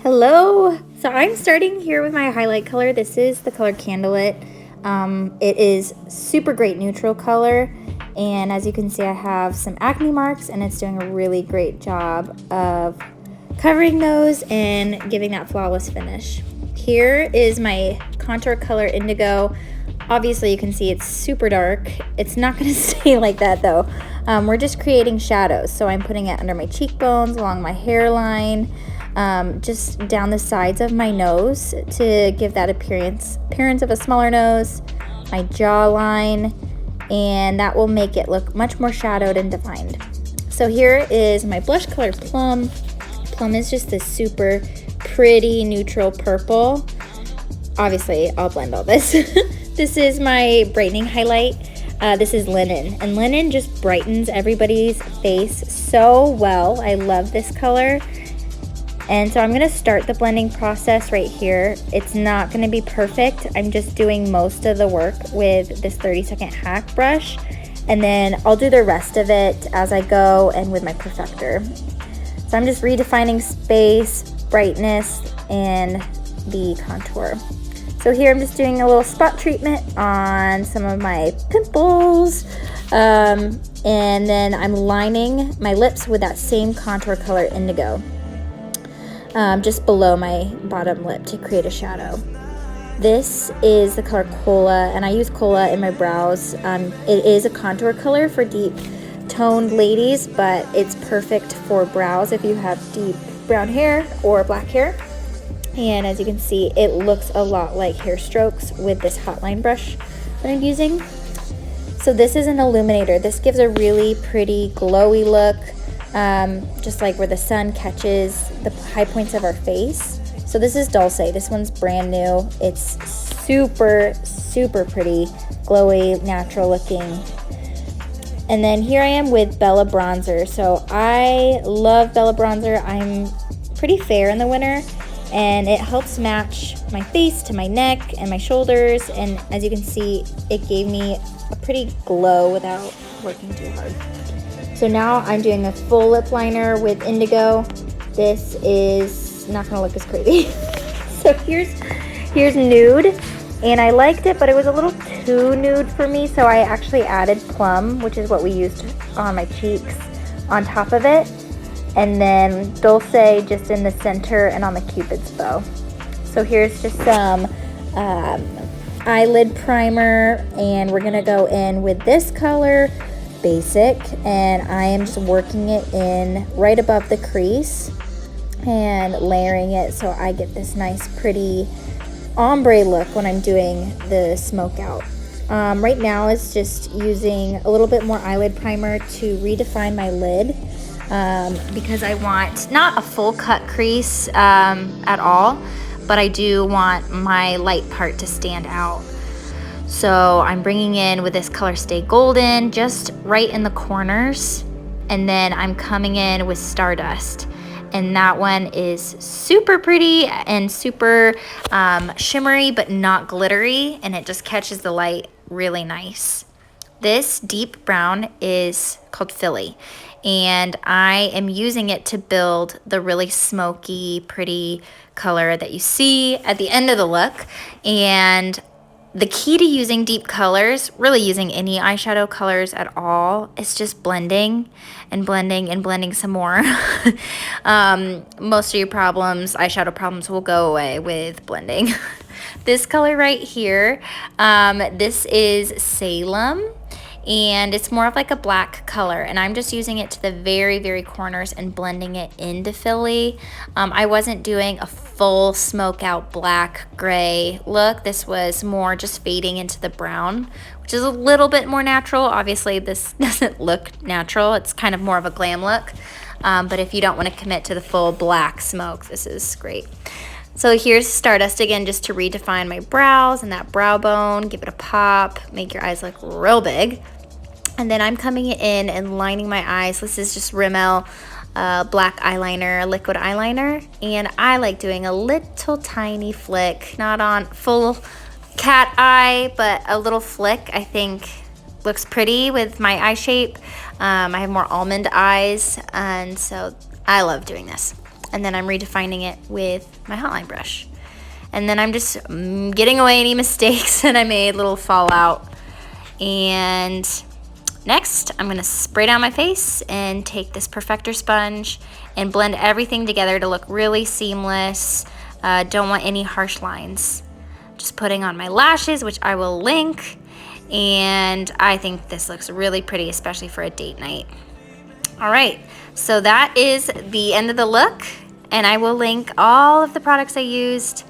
Hello! So I'm starting here with my highlight color. This is the color Candlelit. It is super great neutral color, and as you can see I have some acne marks and it's doing a really great job of covering those and giving that flawless finish. Here is my contour color Indigo. Obviously you can see it's super dark. It's not going to stay like that though. We're just creating shadows, so I'm putting it under my cheekbones, along my hairline, just down the sides of my nose to give that appearance of a smaller nose, my jawline, and that will make it look much more shadowed and defined. So here is my blush color Plum. Plum is just this super pretty neutral purple. Obviously I'll blend all this. This is my brightening highlight. This is Linen, and Linen just brightens everybody's face so well. I love this color. And so I'm going to start the blending process right here. It's not going to be perfect. I'm just doing most of the work with this 30-second hack brush, and then I'll do the rest of it as I go and with my perfector. So I'm just redefining space, brightness, and the contour. So here I'm just doing a little spot treatment on some of my pimples, and then I'm lining my lips with that same contour color Indigo. Just below my bottom lip to create a shadow. This is the color Cola, and I use Cola in my brows. It is a contour color for deep toned ladies, but it's perfect for brows if you have deep brown hair or black hair. And as you can see, it looks a lot like hair strokes with this hotline brush that I'm using. So this is an illuminator. This gives a really pretty glowy look. Just like where the sun catches the high points of our face. So this is Dulce. This one's brand new. It's super pretty, glowy, natural looking. And then here I am with Belle bronzer. So I love Belle bronzer. I'm pretty fair in the winter, and it helps match my face to my neck and my shoulders. And as you can see, it gave me a pretty glow without working too hard. So now I'm doing a full lip liner with Indigo. This is not gonna look as crazy. So here's Nude, and I liked it, but it was a little too nude for me, so I actually added Plum, which is what we used on my cheeks, on top of it, and then Dulce just in the center and on the Cupid's bow. So here's just some eyelid primer, and we're gonna go in with this color, Basic, and I am just working it in right above the crease and layering it so I get this nice pretty ombre look when I'm doing the smoke out. Right now it's just using a little bit more eyelid primer to redefine my lid, because I want not a full cut crease at all, but I do want my light part to stand out. So I'm bringing in with this color Stay Golden just right in the corners, and then I'm coming in with Stardust, and that one is super pretty and super shimmery but not glittery, and it just catches the light really nice. This deep brown is called Philly, and I am using it to build the really smoky pretty color that you see at the end of the look. And the key to using deep colors, really using any eyeshadow colors at all, is just blending and blending and blending some more. Most of your problems, eyeshadow problems, will go away with blending. This color right here, this is Salem, and it's more of like a black color, and I'm just using it to the very corners and blending it into Philly. I wasn't doing a full smoke out black gray look. This was more just fading into the brown, which is a little bit more natural. Obviously this doesn't look natural, it's kind of more of a glam look, but if you don't want to commit to the full black smoke, this is great. So here's Stardust again, just to redefine my brows and that brow bone, give it a pop, make your eyes look real big. And then I'm coming in and lining my eyes. This is just Rimmel black eyeliner, liquid eyeliner, and I like doing a little tiny flick, not on full cat eye, but a little flick I think looks pretty with my eye shape. I have more almond eyes, and so I love doing this. and then I'm redefining it with my hotline brush. And then I'm just getting away any mistakes that I made, little fallout. And next, I'm gonna spray down my face and take this perfector sponge and blend everything together to look really seamless. Don't want any harsh lines. Just putting on my lashes, which I will link. And I think this looks really pretty, especially for a date night. All right, so that is the end of the look. And I will link all of the products I used